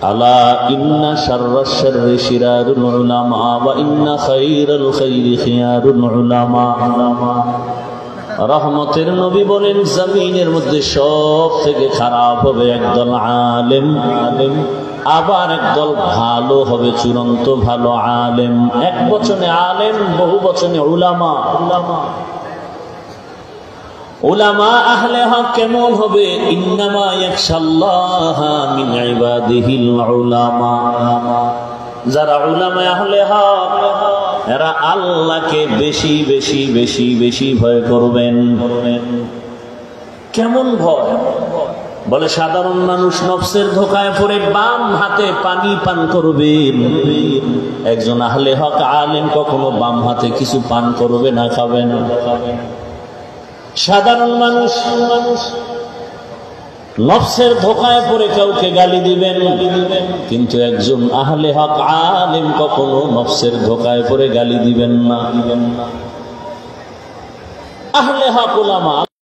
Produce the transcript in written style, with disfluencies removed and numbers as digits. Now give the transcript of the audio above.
আলা ইন্না শাররাশ শাররি শিরারুল উলামা ওয়া ইন্না খায়রাল খায়রি খিয়ারুল উলামা। রহমতের নবী বলেন জমিনের মধ্যে সব থেকে খারাপ হবে একদল আলেম, আবার একদল ভালো হবে, চূড়ান্ত ভালো আলেম। এক বচনে আলেম, বহু বচনে উলামা। উলামা আহলে হক কেমন হবে? ইন্নামা ইয়াখশাল্লাহা মিন ইবাদিহিল উলামা। যারা উলামা আহলে হক এরা আল্লাহকে বেশি বেশি বেশি বেশি ভয় করবেন। কেমন ভয়? বলে সাধারণ মানুষ নফসের ধোকায় পড়ে বাম হাতে পানি পান করবেন, একজন আহলে হক আলেম কখনো বাম হাতে কিছু পান করবে না, খাবে না। সাধারণ মানুষ নফসের ধোকায় পড়ে কাউকে গালি দিবেন, কিন্তু একজন আহলে হক আলেম কখনো নফসের ধোকায় পড়ে গালি দিবেন না। আহলে হক উলামা